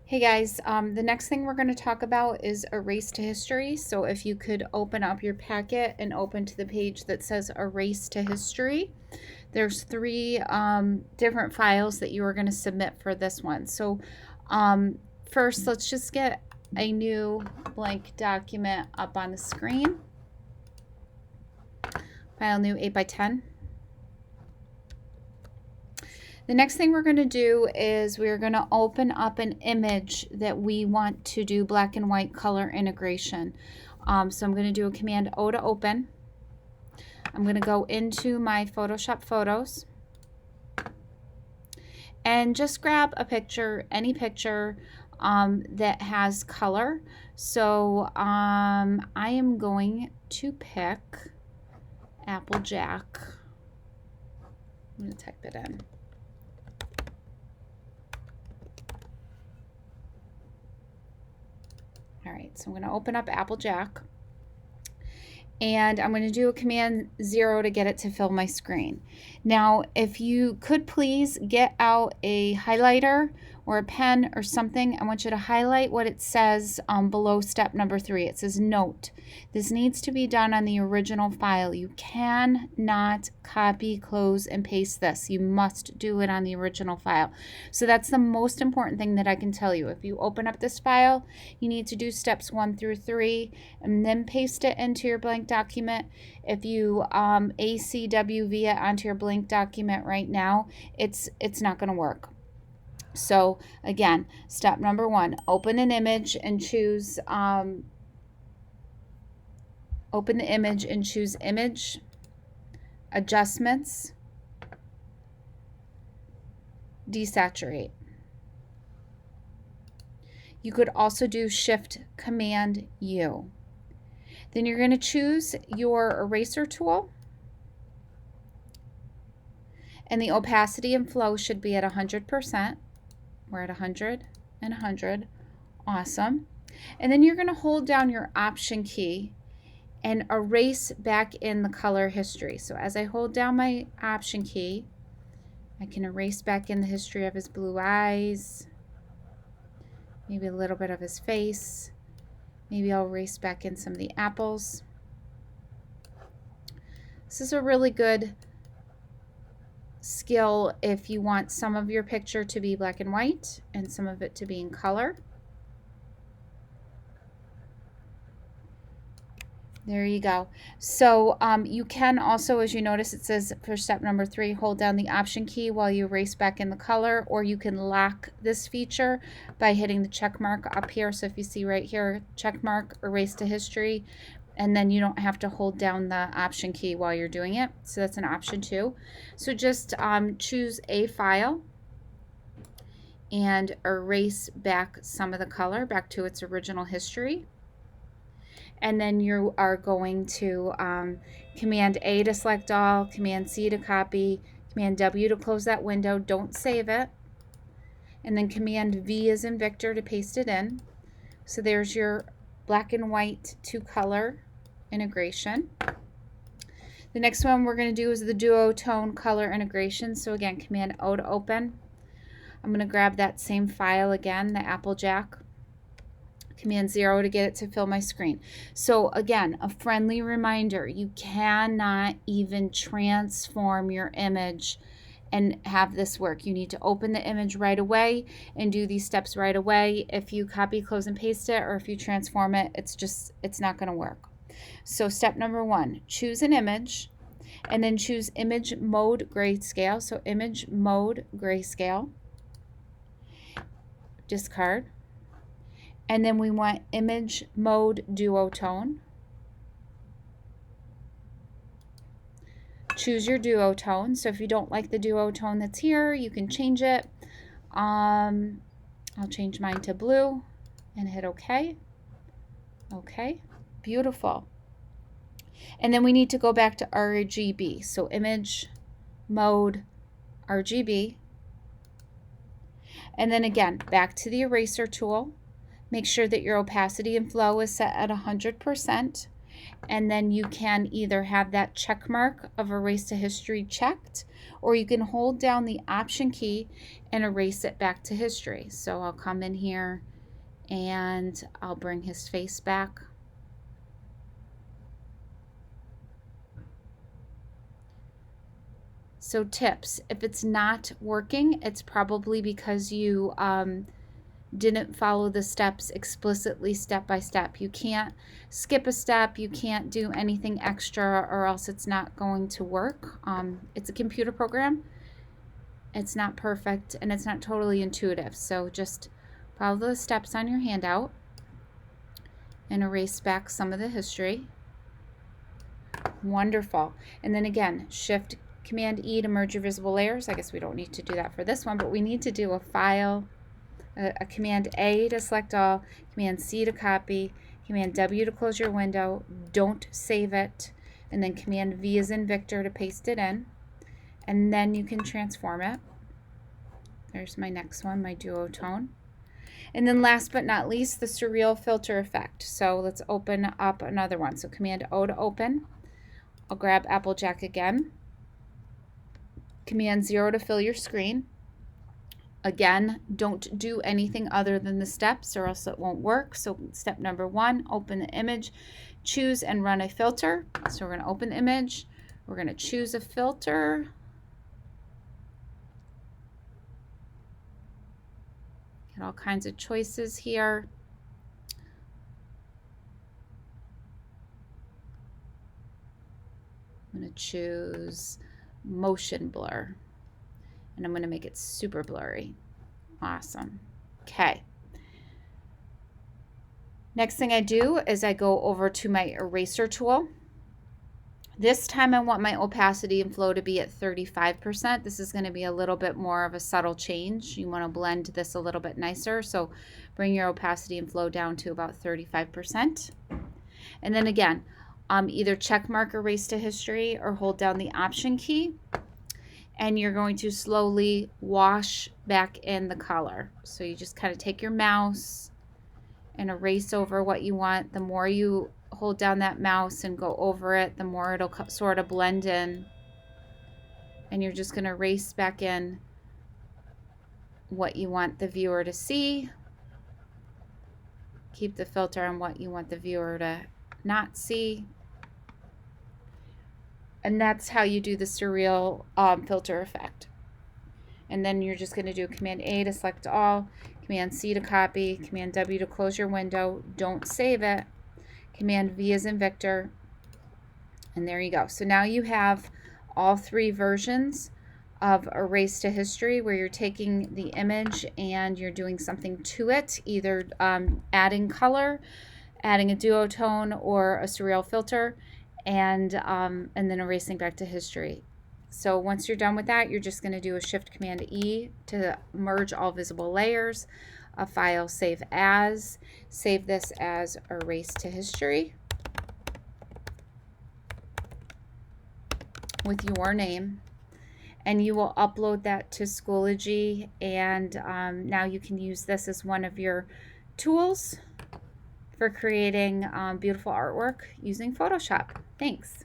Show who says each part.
Speaker 1: Hey guys, the next thing we're going to talk about is erase to history. So if you could open up your packet and open to the page that says erase to history, there's three different files that you are going to submit for this one. So first, let's just get a new blank document up on the screen. File new 8x10. The next thing we're going to do is we're going to open up an image that we want to do black and white color integration. So I'm going to do a Command O to open. I'm going to go into my Photoshop photos and just grab a picture, any picture that has color. So I am going to pick Applejack. I'm going to type it in. All right, so I'm going to open up Applejack and I'm going to do a Command 0 to get it to fill my screen. Now, if you could please get out a highlighter or a pen or something, I want you to highlight what it says below step number 3. It says note. This needs to be done on the original file. You cannot copy, close, and paste this. You must do it on the original file. So that's the most important thing that I can tell you. If you open up this file, you need to do steps 1 through 3 and then paste it into your blank document. If you ACWV it onto your blank document right now, it's not going to work. So again, step number 1, open an image and choose open the image and choose image, adjustments, desaturate. You could also do Shift Command U. Then you're going to choose your eraser tool, and the opacity and flow should be at 100%. We're at 100 and 100. Awesome. And then you're going to hold down your Option key and erase back in the color history. So as I hold down my Option key, I can erase back in the history of his blue eyes, maybe a little bit of his face. Maybe I'll erase back in some of the apples. This is a really good skill if you want some of your picture to be black and white and some of it to be in color. There you go. So you can also, as you notice, it says for step number 3, hold down the Option key while you erase back in the color, or you can lock this feature by hitting the check mark up here. So if you see right here, check mark, erase to history, and then you don't have to hold down the Option key while you're doing it. So that's an option too. So just choose a file and erase back some of the color back to its original history. And then you are going to Command A to select all, Command C to copy, Command W to close that window. Don't save it. And then Command V as in Victor to paste it in. So there's your black and white to color integration. The next one we're going to do is the Duotone color integration. So again, Command O to open. I'm going to grab that same file again, the Applejack. Command 0 to get it to fill my screen. So again, a friendly reminder, you cannot even transform your image and have this work. You need to open the image right away and do these steps right away. If you copy, close, and paste it, or if you transform it, it's not going to work. So step number 1, choose an image and then choose image mode grayscale. So image mode grayscale, discard. And then we want image mode duotone. Choose your duotone. So if you don't like the duotone that's here, you can change it. I'll change mine to blue and hit OK. OK, beautiful. And then we need to go back to RGB. So image mode RGB. And then again, back to the eraser tool. Make sure that your opacity and flow is set at 100%. And then you can either have that check mark of erase to history checked, or you can hold down the option key and erase it back to history. So I'll come in here and I'll bring his face back. So tips, if it's not working, it's probably because you didn't follow the steps explicitly step by step. You can't skip a step, you can't do anything extra, or else it's not going to work. It's a computer program. It's not perfect and it's not totally intuitive. So just follow the steps on your handout and erase back some of the history. Wonderful. And then again, Shift Command E to merge your visible layers. I guess we don't need to do that for this one, but we need to do a file, a Command A to select all, Command C to copy, Command W to close your window, don't save it, and then Command V as in Victor to paste it in, and then you can transform it. There's my next one, my Duotone. And then last but not least, the Surreal filter effect. So let's open up another one. So Command O to open. I'll grab Applejack again. Command 0 to fill your screen. Again, don't do anything other than the steps or else it won't work. So step number 1, open the image, choose and run a filter. So we're going to open the image. We're going to choose a filter. Get all kinds of choices here. I'm going to choose motion blur, and I'm going to make it super blurry. Awesome. Okay. Next thing I do is I go over to my eraser tool. This time I want my opacity and flow to be at 35%. This is going to be a little bit more of a subtle change. You want to blend this a little bit nicer, so bring your opacity and flow down to about 35%. And then again, either check mark erase to history or hold down the option key, and you're going to slowly wash back in the color. So you just kind of take your mouse and erase over what you want. The more you hold down that mouse and go over it, the more it'll sort of blend in, and you're just going to erase back in what you want the viewer to see. Keep the filter on what you want the viewer to not see. And that's how you do the Surreal filter effect. And then you're just going to do Command A to select all, Command C to copy, Command W to close your window, don't save it, Command V as in Victor, and there you go. So now you have all 3 versions of erase to history, where you're taking the image and you're doing something to it, either adding color, adding a duotone, or a Surreal filter, and then erasing back to history. So once you're done with that, you're just going to do a Shift Command E to merge all visible layers, a file save as, save this as erase to history with your name, and you will upload that to Schoology, and now you can use this as one of your tools for creating beautiful artwork using Photoshop. Thanks.